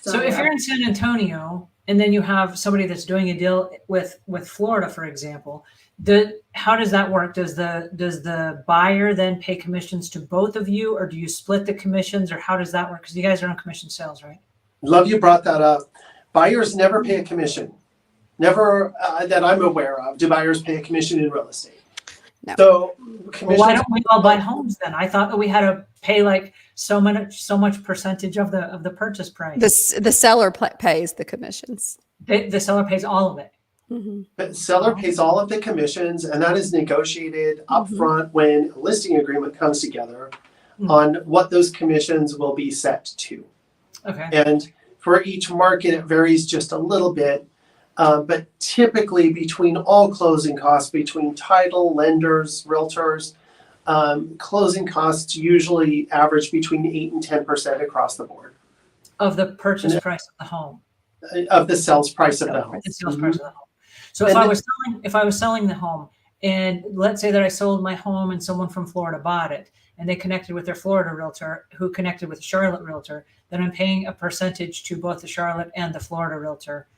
So if you're in San Antonio and then you have somebody that's doing a deal with Florida, for example, how does that work? Does the buyer then pay commissions to both of you, or do you split the commissions, or how does that work? Because you guys are on commission sales, right? Love you brought that up. Buyers never pay a commission. Never that I'm aware of do buyers pay a commission in real estate. No. So why don't we all buy homes then? I thought that we had to pay like so much percentage of the purchase price. The seller pays the commissions. The seller pays all of it. Mm-hmm. The seller pays all of the commissions, and that is negotiated upfront when a listing agreement comes together on what those commissions will be set to. Okay. And for each market, it varies just a little bit. But typically between all closing costs, between title, lenders, realtors, closing costs usually average between 8 and 10% across the board. Of the purchase price of the home. Of the sales price of the home. The sales price of the home. So if I was selling the home, and let's say that I sold my home and someone from Florida bought it, and they connected with their Florida realtor who connected with a Charlotte realtor, then I'm paying a percentage to both the Charlotte and the Florida realtor.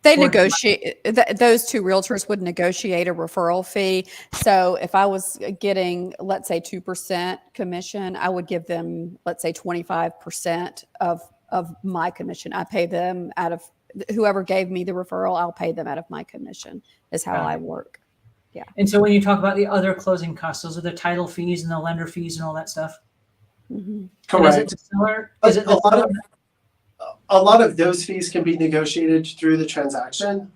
They negotiate, those two realtors would negotiate a referral fee. So if I was getting, let's say 2% commission, I would give them, let's say 25% of my commission. I pay them out of whoever gave me the referral. I'll pay them out of my commission is how I work. Yeah. And so when you talk about the other closing costs, those are the title fees and the lender fees and all that stuff. Mm-hmm. Correct. A lot of those fees can be negotiated through the transaction,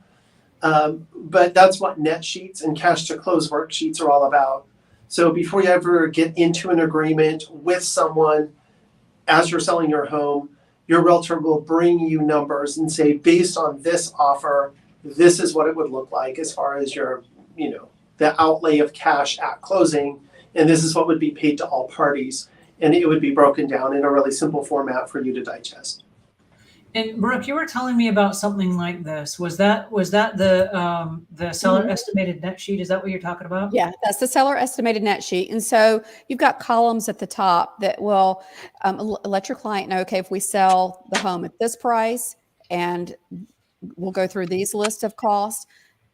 but that's what net sheets and cash to close worksheets are all about. So before you ever get into an agreement with someone, as you're selling your home, your realtor will bring you numbers and say, based on this offer, this is what it would look like as far as your, the outlay of cash at closing, and this is what would be paid to all parties. And it would be broken down in a really simple format for you to digest. And Brooke, you were telling me about something like this. Was that the seller estimated net sheet? Is that what you're talking about? Yeah, that's the seller estimated net sheet. And so you've got columns at the top that will let your client know, okay, if we sell the home at this price and we'll go through these list of costs,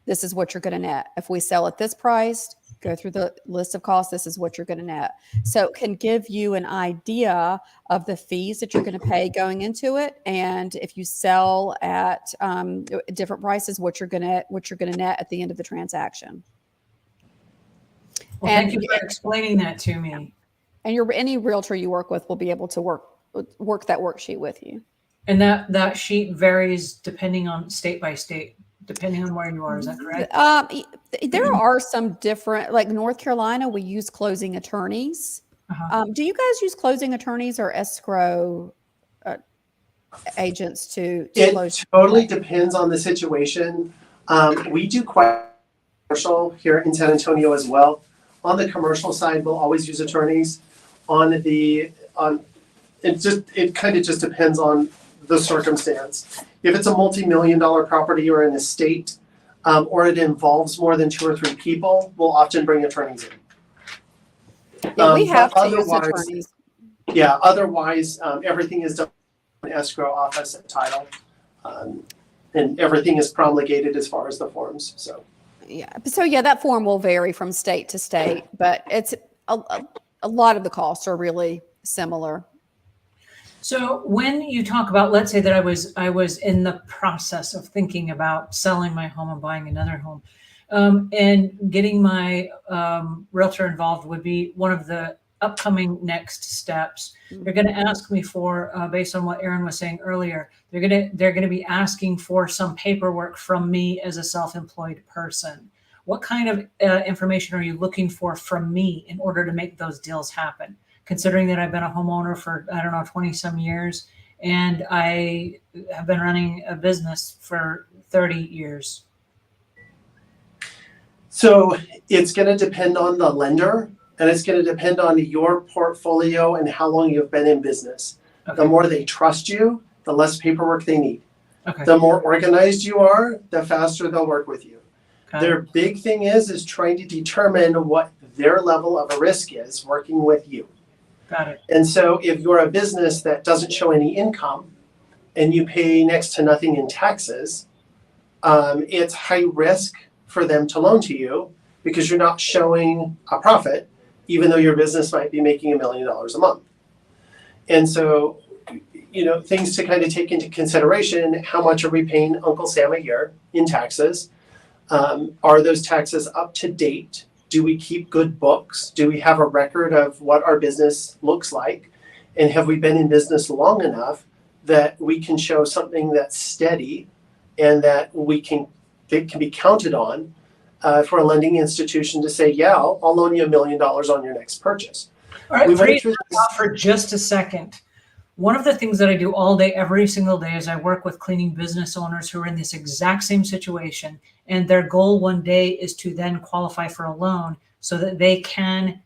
this is what you're going to net. If we sell at this price, go through the list of costs, this is what you're going to net. So it can give you an idea of the fees that you're going to pay going into it. And if you sell at different prices, what you're going to net at the end of the transaction. Well, thank you for explaining that to me. And any realtor you work with will be able to work that worksheet with you. And that sheet varies depending on state by state, depending on where you are. Is that correct? There are some different, like North Carolina, we use closing attorneys. Uh-huh. Do you guys use closing attorneys or escrow agents to It close? totally depends on the situation. We do quite commercial here in San Antonio as well. On the commercial side, we'll always use attorneys. It kind of just depends on the circumstance. If it's a multi-million-dollar property or an estate, or it involves more than 2 or 3 people, we'll often bring attorneys in. Yeah, we have but to use otherwise- attorneys. Yeah, otherwise, everything is done in escrow office and title. And everything is promulgated as far as the forms, so. Yeah. So yeah, that form will vary from state to state, but it's a lot of the costs are really similar. So when you talk about, let's say that I was in the process of thinking about selling my home and buying another home, and getting my realtor involved would be one of the upcoming next steps. They're going to ask me for, based on what Erin was saying earlier, they're going to be asking for some paperwork from me as a self-employed person. What kind of information are you looking for from me in order to make those deals happen? Considering that I've been a homeowner for, 20 some years, and I have been running a business for 30 years. So it's going to depend on the lender, and it's going to depend on your portfolio and how long you've been in business. Okay. The more they trust you, the less paperwork they need. Okay. The more organized you are, the faster they'll work with you. Got Their it. big thing is trying to determine what their level of a risk is working with you. Got it. And so if you're a business that doesn't show any income and you pay next to nothing in taxes, it's high risk for them to loan to you because you're not showing a profit, even though your business might be making $1 million a month. And so, things to kind of take into consideration: how much are we paying Uncle Sam a year in taxes? Are those taxes up to date? Do we keep good books? Do we have a record of what our business looks like? And have we been in business long enough that we can show something that's steady and that it can be counted on for a lending institution to say, yeah, I'll loan you $1 million on your next purchase. All right, We went please through stop for just a second. One of the things that I do all day, every single day, is I work with cleaning business owners who are in this exact same situation. And their goal one day is to then qualify for a loan so that they can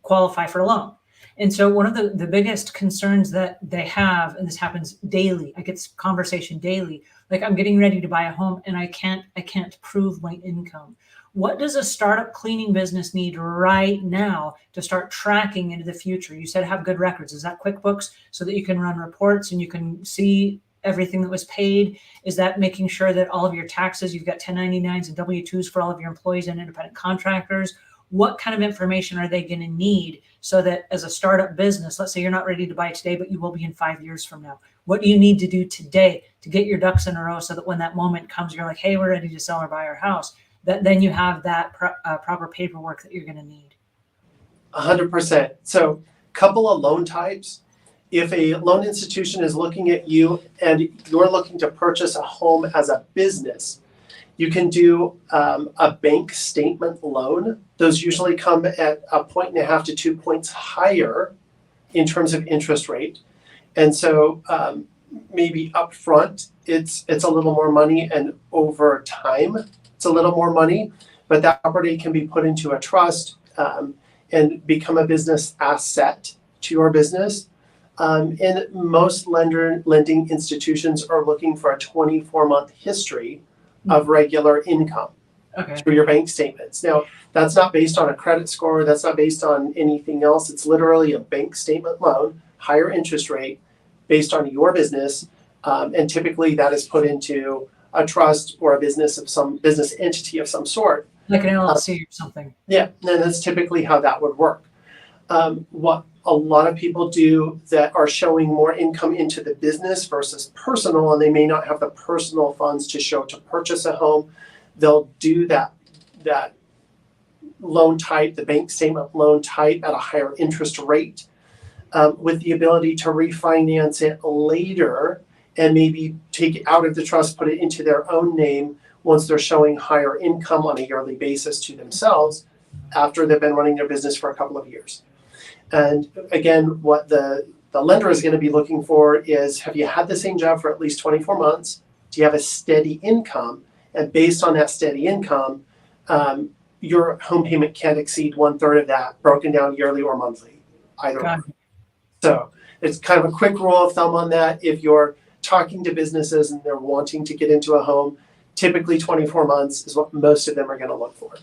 qualify for a loan. And so one of the biggest concerns that they have, and this happens daily, I get this conversation daily, like I'm getting ready to buy a home and I can't prove my income. What does a startup cleaning business need right now to start tracking into the future? You said have good records. Is that QuickBooks so that you can run reports and you can see everything that was paid? Is that making sure that all of your taxes, you've got 1099s and W-2s for all of your employees and independent contractors? What kind of information are they going to need so that as a startup business, let's say you're not ready to buy today, but you will be in 5 years from now. What do you need to do today to get your ducks in a row so that when that moment comes, you're like, hey, we're ready to sell or buy our house? That then you have that proper paperwork that you're going to need. 100%. So, couple of loan types. If a loan institution is looking at you and you're looking to purchase a home as a business, you can do a bank statement loan. Those usually come at 1.5 to 2 points higher in terms of interest rate. And so maybe upfront it's a little more money, and over time it's a little more money, but that property can be put into a trust and become a business asset to your business. And most lending institutions are looking for a 24-month history of regular income through your bank statements. Now, that's not based on a credit score. That's not based on anything else. It's literally a bank statement loan, higher interest rate based on your business. And typically that is put into a trust or a business entity of some sort. Like an LLC or something. Yeah, and that's typically how that would work. What a lot of people do that are showing more income into the business versus personal, and they may not have the personal funds to show to purchase a home, they'll do that loan type, the bank statement loan type, at a higher interest rate, with the ability to refinance it later and maybe take it out of the trust, put it into their own name once they're showing higher income on a yearly basis to themselves after they've been running their business for a couple of years. And again, what the lender is going to be looking for is, have you had the same job for at least 24 months? Do you have a steady income? And based on that steady income, your home payment can't exceed 1/3 of that, broken down yearly or monthly, either Got one. So it's kind of a quick rule of thumb on that. If you're talking to businesses and they're wanting to get into a home, typically 24 months is what most of them are going to look for.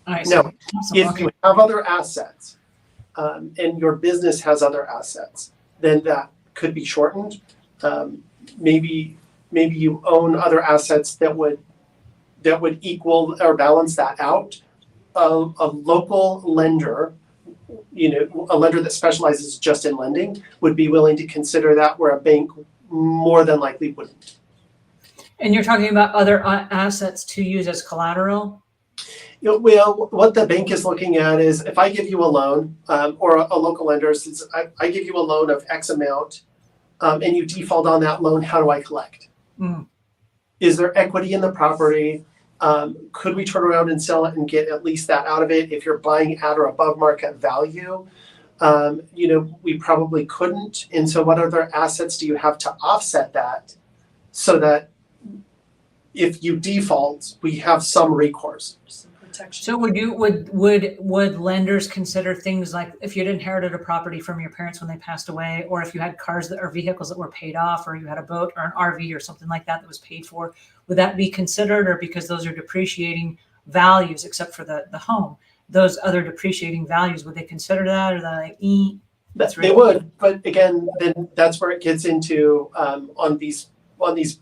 I see. Now, Awesome. if Okay. you have other assets, and your business has other assets, then that could be shortened. Maybe you own other assets that would equal or balance that out. A local lender, a lender that specializes just in lending, would be willing to consider that, where a bank more than likely wouldn't. And you're talking about other assets to use as collateral? Well, what the bank is looking at is, if I give you a loan, or a local lender says, I give you a loan of X amount, and you default on that loan, how do I collect? Mm. Is there equity in the property? Could we turn around and sell it and get at least that out of it? If you're buying at or above market value, we probably couldn't. And so what other assets do you have to offset that, so that if you default, we have some recourse? Some protection. So would lenders consider things like, if you'd inherited a property from your parents when they passed away, or if you had cars or vehicles that were paid off, or you had a boat or an RV or something like that was paid for, would that be considered? Or because those are depreciating values, except for the home, those other depreciating values, would they consider that? Or that that's They would, but again, then that's where it gets into, on these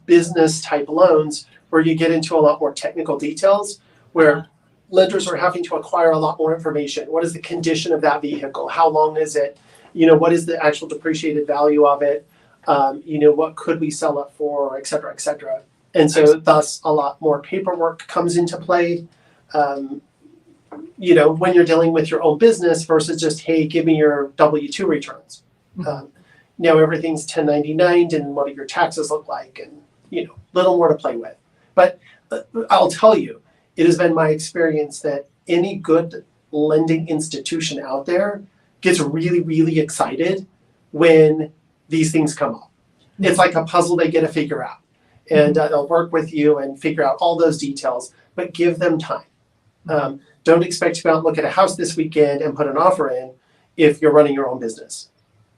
business type loans, where you get into a lot more technical details, where lenders are having to acquire a lot more information. What is the condition of that vehicle? How long is it? What is the actual depreciated value of it? What could we sell it for, et cetera, et cetera. And so thus a lot more paperwork comes into play, when you're dealing with your own business versus just, hey, give me your W-2 returns. Now everything's 1099, and what do your taxes look like? And, little more to play with. But I'll tell you, it has been my experience that any good lending institution out there gets really, really excited when these things come up. It's like a puzzle they get to figure out. And they'll work with you and figure out all those details, but give them time. Don't expect to go out and look at a house this weekend and put an offer in if you're running your own business.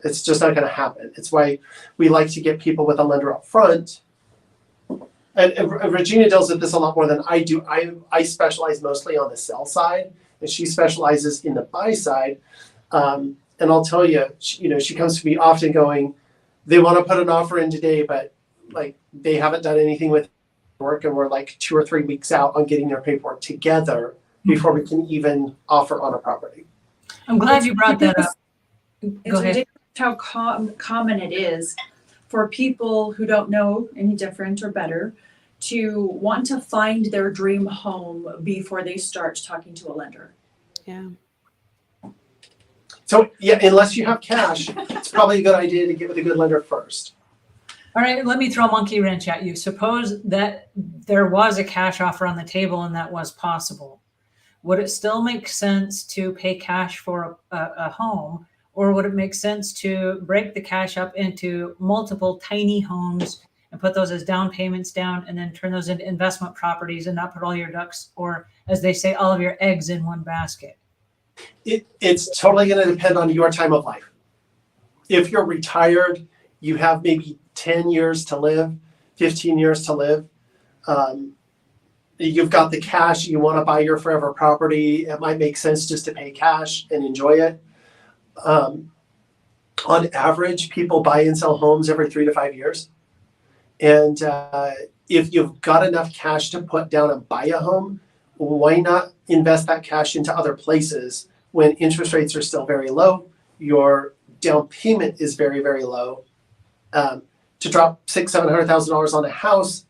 It's just not going to happen. It's why we like to get people with a lender up front. And Regina deals with this a lot more than I do. I specialize mostly on the sell side, and she specializes in the buy side. And I'll tell you, she comes to me often going, they want to put an offer in today, but like they haven't done anything with work, and we're like 2 or 3 weeks out on getting their paperwork together before we can even offer on a property. I'm glad you brought that up. It's Go ahead. ridiculous how common it is for people who don't know any different or better to want to find their dream home before they start talking to a lender. Yeah. So yeah, unless you have cash, it's probably a good idea to get with a good lender first. All right, let me throw a monkey wrench at you. Suppose that there was a cash offer on the table and that was possible. Would it still make sense to pay cash for a home, or would it make sense to break the cash up into multiple tiny homes and put those as down payments down, and then turn those into investment properties and not put all your ducks, or as they say, all of your eggs in one basket? It's totally going to depend on your time of life. If you're retired, you have maybe 10 years to live, 15 years to live. You've got the cash, you want to buy your forever property. It might make sense just to pay cash and enjoy it. On average, people buy and sell homes every 3 to 5 years. And if you've got enough cash to put down and buy a home, why not invest that cash into other places when interest rates are still very low? Your down payment is very, very low. To drop $600,000-700,000 on a house,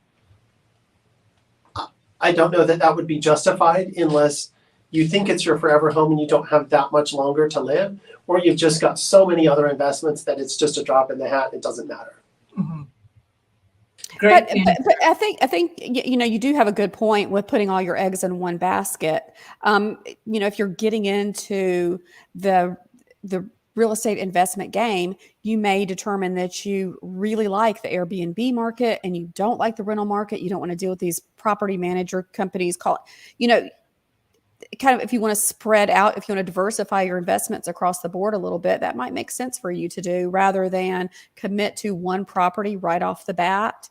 I don't know that would be justified unless you think it's your forever home and you don't have that much longer to live, or you've just got so many other investments that it's just a drop in the hat. It doesn't matter. Mhm. Great. But I think you do have a good point with putting all your eggs in one basket. If you're getting into the real estate investment game, you may determine that you really like the Airbnb market and you don't like the rental market. You don't want to deal with these property manager companies. Kind of, if you want to spread out, if you want to diversify your investments across the board a little bit, that might make sense for you to do rather than commit to one property right off the bat.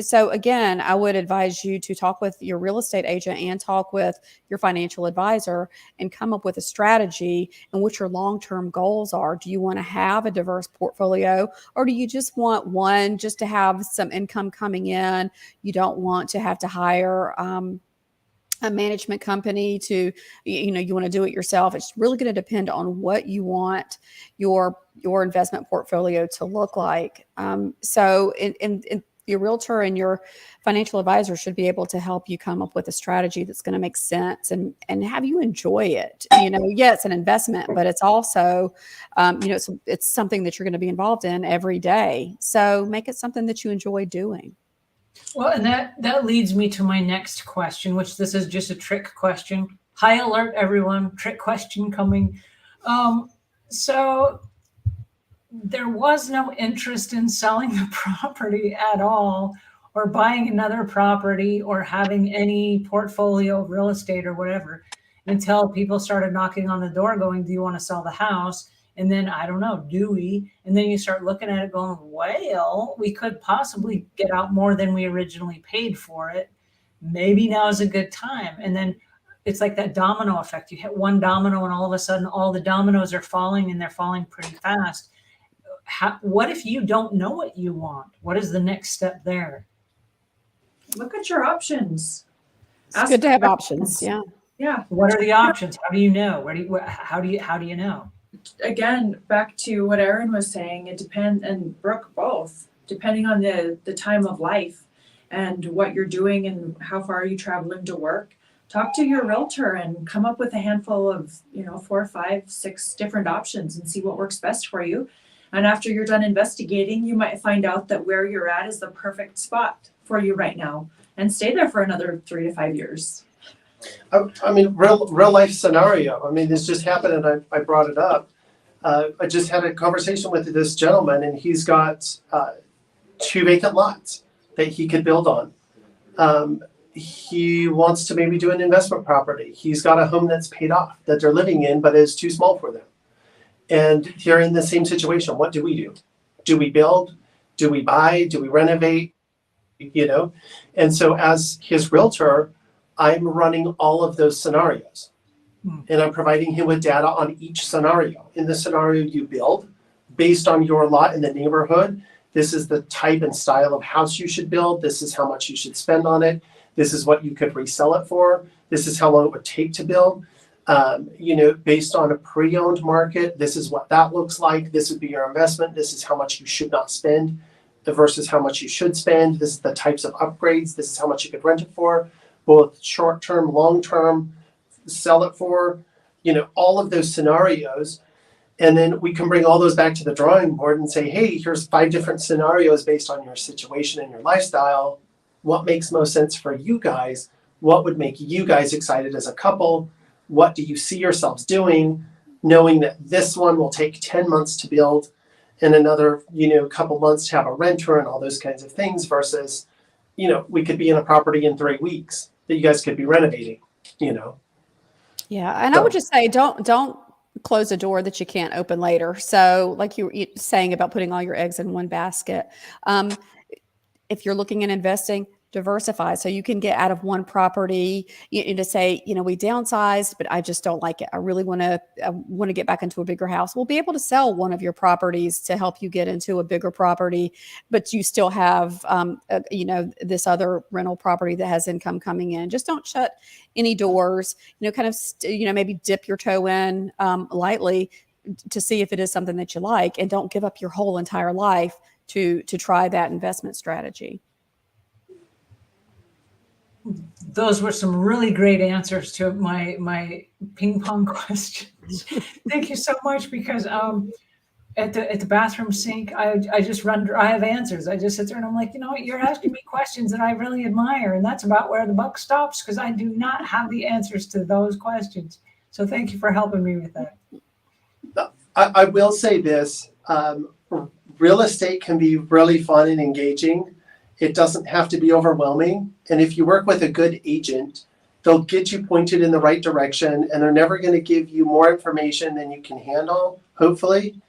So again, I would advise you to talk with your real estate agent and talk with your financial advisor and come up with a strategy and what your long-term goals are. Do you want to have a diverse portfolio, or do you just want one just to have some income coming in? You don't want to have to hire a management company to, you want to do it yourself. It's really going to depend on what you want your investment portfolio to look like. So your realtor and your financial advisor should be able to help you come up with a strategy that's going to make sense and have you enjoy it. Yeah, it's an investment, but it's also, it's something that you're going to be involved in every day. So make it something that you enjoy doing. Well, and that leads me to my next question, which this is just a trick question. High alert, everyone! Trick question coming. So there was no interest in selling the property at all, or buying another property, or having any portfolio of real estate or whatever, until people started knocking on the door, going, "Do you want to sell the house?" And then, I don't know, do we? And then you start looking at it going, well, we could possibly get out more than we originally paid for it. Maybe now is a good time. And then it's like that domino effect. You hit one domino and all of a sudden all the dominoes are falling, and they're falling pretty fast. What if you don't know what you want? What is the next step there? Look at your options. It's good to have options. Yeah. Yeah. What are the options? How do you know? How do you know? Again, back to what Erin was saying, it depends, and Brooke both, depending on the time of life and what you're doing and how far are you traveling to work. Talk to your realtor and come up with a handful of, 4, 5, 6 different options and see what works best for you. And after you're done investigating, you might find out that where you're at is the perfect spot for you right now, and stay there for another 3 to 5 years. I mean, real life scenario. I mean, this just happened, and I brought it up. I just had a conversation with this gentleman, and he's got 2 vacant lots that he could build on. He wants to maybe do an investment property. He's got a home that's paid off that they're living in, but is too small for them. And they're in the same situation. What do we do? Do we build? Do we buy? Do we renovate? And so as his realtor, I'm running all of those scenarios. And I'm providing him with data on each scenario. In the scenario you build, based on your lot in the neighborhood, this is the type and style of house you should build. This is how much you should spend on it. This is what you could resell it for. This is how long it would take to build. Based on a pre-owned market, this is what that looks like. This would be your investment. This is how much you should not spend versus how much you should spend. This is the types of upgrades. This is how much you could rent it for, both short-term, long-term, sell it for, all of those scenarios. And then we can bring all those back to the drawing board and say, hey, here's 5 different scenarios based on your situation and your lifestyle. What makes most sense for you guys? What would make you guys excited as a couple? What do you see yourselves doing, knowing that this one will take 10 months to build and another, couple months to have a renter and all those kinds of things versus, we could be in a property in 3 weeks that you guys could be renovating, Yeah. And I would just say, don't close a door that you can't open later. So like you were saying about putting all your eggs in one basket, if you're looking at investing, diversify. So you can get out of one property, to say, we downsized, but I just don't like it. I really want to get back into a bigger house. We'll be able to sell one of your properties to help you get into a bigger property, but you still have, this other rental property that has income coming in. Just don't shut any doors, maybe dip your toe in lightly to see if it is something that you like, and don't give up your whole entire life to try that investment strategy. Those were some really great answers to my ping pong questions. Thank you so much, because at the bathroom sink, I just run. I have answers. I just sit there and I'm like, you know what? You're asking me questions that I really admire, and that's about where the buck stops because I do not have the answers to those questions. So thank you for helping me with that. I will say this, real estate can be really fun and engaging. It doesn't have to be overwhelming. And if you work with a good agent, they'll get you pointed in the right direction, and they're never going to give you more information than you can handle, hopefully.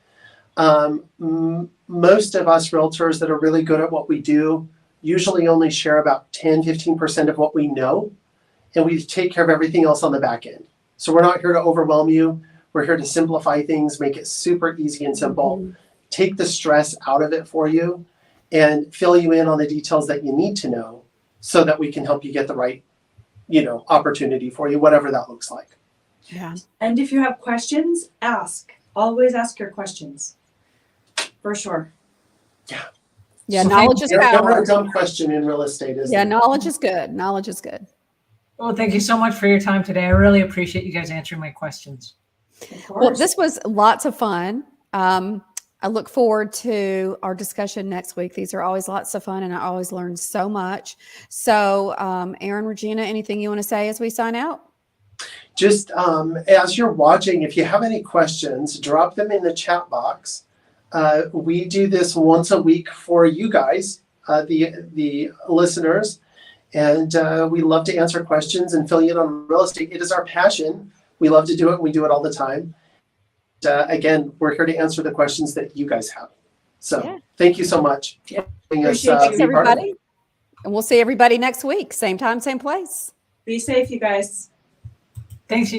Most of us realtors that are really good at what we do usually only share about 10-15% of what we know, and we take care of everything else on the back end. So we're not here to overwhelm you. We're here to simplify things, make it super easy and simple, take the stress out of it for you, and fill you in on the details that you need to know so that we can help you get the right, opportunity for you, whatever that looks like. Yeah. And if you have questions, ask. Always ask your questions. For sure. Yeah, So knowledge is Never power. a dumb question in real estate, is Yeah, there? knowledge is good. Knowledge is good. Well, thank you so much for your time today. I really appreciate you guys answering my questions. Of Well, course. this was lots of fun. I look forward to our discussion next week. These are always lots of fun, and I always learn so much. So, Aaron, Regina, anything you want to say as we sign out? Just as you're watching, if you have any questions, drop them in the chat box. We do this once a week for you guys, the listeners, and we love to answer questions and fill you in on real estate. It is our passion. We love to do it. We do it all the time. Again, we're here to answer the questions that you guys have. So Thank you so much. Yeah. Thanks, Thanks, everybody. And we'll see everybody next week. Same time, same place. Be safe, you guys. Thanks, you guys.